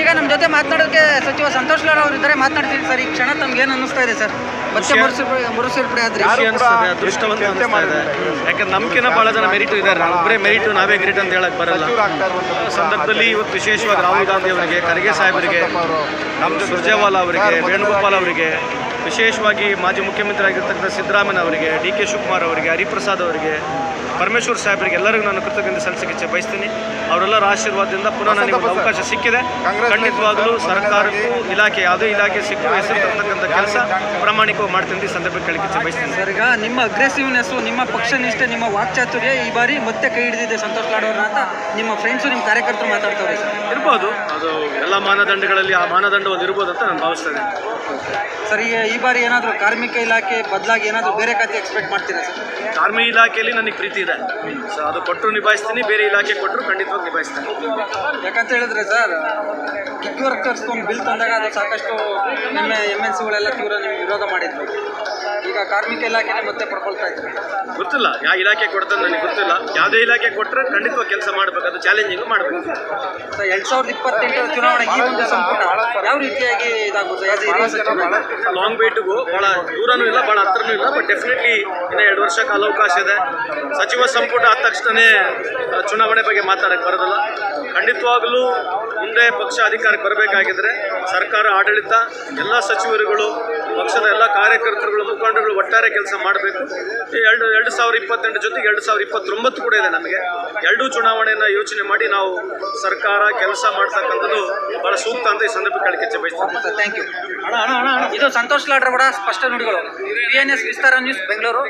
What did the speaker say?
ಈಗ ನಮ್ಮ ಜೊತೆ ಮಾತನಾಡೋಕ್ಕೆ ಸಚಿವ ಸಂತೋಷ್ ಲಾಡ್ ಅವರು ಇದ್ದಾರೆ, ಮಾತನಾಡ್ತೀನಿ ಸರ್. ಈ ಕ್ಷಣ ತಮ್ಗೆ ಏನು ಅನ್ನಿಸ್ತಾ ಇದೆ ಸರ್? ಮತ್ತೆ ಮುರುಸೇರ್ಪಡೆ ಆದ್ರೆ ಅದೃಷ್ಟವಂತ ಅನಿಸ್ತಾ ಇದೆ. ಯಾಕಂದ್ರೆ ನಮ್ಕಿನ್ನ ಭಾಳ ಜನ ಮೆರಿಟ್ ಇದ್ದಾರೆ. ಒಬ್ಬರೇ ಮೆರಿಟು ನಾವೇ ಗ್ರೇಟ್ ಅಂತ ಹೇಳಕ್ ಬರಲ್ಲ. ಸಂದರ್ಭದಲ್ಲಿ ಇವತ್ತು ವಿಶೇಷವಾಗಿ ರಾಹುಲ್ ಗಾಂಧಿ ಅವರಿಗೆ, ಖರ್ಗೆ ಸಾಹೇಬರಿಗೆ, ಸುರ್ಜೇವಾಲಾ ಅವರಿಗೆ, ವೇಣುಗೋಪಾಲ್ ಅವರಿಗೆ, ವಿಶೇಷವಾಗಿ ಮಾಜಿ ಮುಖ್ಯಮಂತ್ರಿ ಆಗಿರ್ತಕ್ಕಂಥ ಸಿದ್ದರಾಮಯ್ಯ ಅವರಿಗೆ, ಡಿ ಕೆ ಶಿವಕುಮಾರ್ ಅವರಿಗೆ, ಹರಿಪ್ರಸಾದ್ ಅವರಿಗೆ, ಪರಮೇಶ್ವರ್ ಸಾಹೇಬರಿಗೆ ಎಲ್ಲರಿಗೂ ನಾನು ಕೃತಜ್ಞತೆ ಸಲ್ಲಿಸಕ್ಕೆ ಬಯಸ್ತೀನಿ. ಅವರೆಲ್ಲರ ಆಶೀರ್ವಾದದಿಂದ ಪುನಃ ನನಗೆ ಒಂದು ಅವಕಾಶ ಸಿಕ್ಕಿದೆ. ಖಂಡಿತವಾಗಲೂ ಸರ್ಕಾರಕ್ಕೂ ಇಲಾಖೆ ಯಾವುದೇ ಇಲಾಖೆ ಸಿಕ್ಕೂ ಹೆಸರು ತರ್ತಕ್ಕಂಥ ಕೆಲಸ ಪ್ರಾಮಾಣಿಕವಾಗಿ ಮಾಡ್ತೀನಿ ಈ ಸಂದರ್ಭಕ್ಕೆ ಕೇಳಕ್ಕೆ ಬಯಸ್ತೀನಿ. ಸರ್, ಈಗ ನಿಮ್ಮ ಅಗ್ರೆಸಿವ್ನೆಸ್ಸು, ನಿಮ್ಮ ಪಕ್ಷ ನಿಷ್ಠೆ, ನಿಮ್ಮ ವಾಕ್ಚಾತುರ್ಯ ಈ ಬಾರಿ ಮತ್ತೆ ಕೈ ಹಿಡಿದಿದೆ ಸಂತೋಷ್ ಲಾಡ್ ಅವ್ರನ್ನ ಅಂತ ನಿಮ್ಮ ಫ್ರೆಂಡ್ಸು, ನಿಮ್ಮ ಕಾರ್ಯಕರ್ತರು ಮಾತಾಡ್ತಾರೆ ಸರ್. ಇರ್ಬೋದು, ಅದು ಎಲ್ಲ ಮಾನದಂಡಗಳಲ್ಲಿ ಆ ಮಾನದಂಡ ಒಂದು ಇರ್ಬೋದು ಅಂತ ನಾನು ಭಾವಿಸ್ತೇನೆ. ಸರ್, ಈ ಬಾರಿ ಏನಾದರೂ ಕಾರ್ಮಿಕ ಇಲಾಖೆ ಬದಲಾಗಿ ಏನಾದರೂ ಬೇರೆ ಖಾತೆ ಎಕ್ಸ್ಪೆಕ್ಟ್ ಮಾಡ್ತೀರಾ ಸರ್? ಕಾರ್ಮಿಕ ಇಲಾಖೆಯಲ್ಲಿ ನನಗೆ ಪ್ರೀತಿ ಇದೆ. ಸೊ ಅದು ಕೊಟ್ಟರು ನಿಭಾಯಿಸ್ತೀನಿ, ಬೇರೆ ಇಲಾಖೆ ಕೊಟ್ಟರು ಖಂಡಿತವಾಗಿ ನಿಭಾಯಿಸ್ತೀನಿ. ಯಾಕಂತ ಹೇಳಿದ್ರೆ ಸರ್, ಗಿಗ್ ವರ್ಕರ್ಸ್ ಒಂದು ಬಿಲ್ ತಂದಾಗ ಅದು ಸಾಕಷ್ಟು MNCಗಳೆಲ್ಲ ತೀವ್ರ ನಿಮ್ಗೆ ವಿರೋಧ ಮಾಡಿದ್ರು. ಈಗ ಕಾರ್ಮಿಕ ಇಲಾಖೆನೇ ಮತ್ತೆ ಪಡ್ಕೊಳ್ತಾ ಇದ್ರು. ಗೊತ್ತಿಲ್ಲ ಯಾವ ಇಲಾಖೆ ಕೊಡ್ತಾರೆ ನನಗೆ ಗೊತ್ತಿಲ್ಲ. ಯಾವುದೇ ಇಲಾಖೆ ಕೊಟ್ಟರೆ ಖಂಡಿತವಾಗಿ ಕೆಲಸ ಮಾಡಬೇಕು, ಅದು ಚಾಲೆಂಜಿಂಗ್ ಮಾಡಬೇಕು. ಸರ್, 2028ರ ಚುನಾವಣೆ ಈ ಒಂದು ಸಂಪುಟ ಯಾವ ರೀತಿಯಾಗಿ ಇದಾಗುತ್ತೆ? ಲಾಂಗ್ ವೇಟಿಗೂ ಭಾಳ ದೂರನೂ ಇಲ್ಲ, ಭಾಳ ಹತ್ರನೂ ಇಲ್ಲ. ಬಟ್ ಡೆಫಿನೆಟ್ಲಿ ಇನ್ನು 2 ವರ್ಷ ಕಾಲಾವಕಾಶ ಇದೆ. ಸಚಿವ ಸಂಪುಟ ಆದ ತಕ್ಷಣವೇ ಚುನಾವಣೆ ಬಗ್ಗೆ ಮಾತಾಡಕ್ಕೆ ಬರೋದಿಲ್ಲ. ಖಂಡಿತವಾಗಲೂ ಮುಂದೆ ಪಕ್ಷ ಅಧಿಕಾರಕ್ಕೆ ಬರಬೇಕಾಗಿದ್ದರೆ ಸರ್ಕಾರ ಆಡಳಿತ, ಎಲ್ಲ ಸಚಿವರುಗಳು, ಪಕ್ಷದ ಎಲ್ಲ ಕಾರ್ಯಕರ್ತರುಗಳು, ಮುಖಂಡರುಗಳು ಒಟ್ಟಾರೆ ಕೆಲಸ ಮಾಡಬೇಕು. 2028 ಜೊತೆಗೆ 2029 ಕೂಡ ಇದೆ. ನಮಗೆ ಎರಡೂ ಚುನಾವಣೆಯನ್ನು ಯೋಚನೆ ಮಾಡಿ ನಾವು ಸರ್ಕಾರ ಕೆಲಸ ಮಾಡ್ತಕ್ಕಂಥದ್ದು ಭಾಳ ಸೂಕ್ತ ಅಂತ ಈ ಸಂದರ್ಭ ಕೇಳಕ್ಕೆ ಬಯಸ್ತೀನಿ. Thank you. ಇದು ಸಂತೋಷ್ ಲಾಡ್ರ ಕೂಡ ಸ್ಪಷ್ಟ ನುಡಿಗಳು. PNS Vistara news, Bengaluru.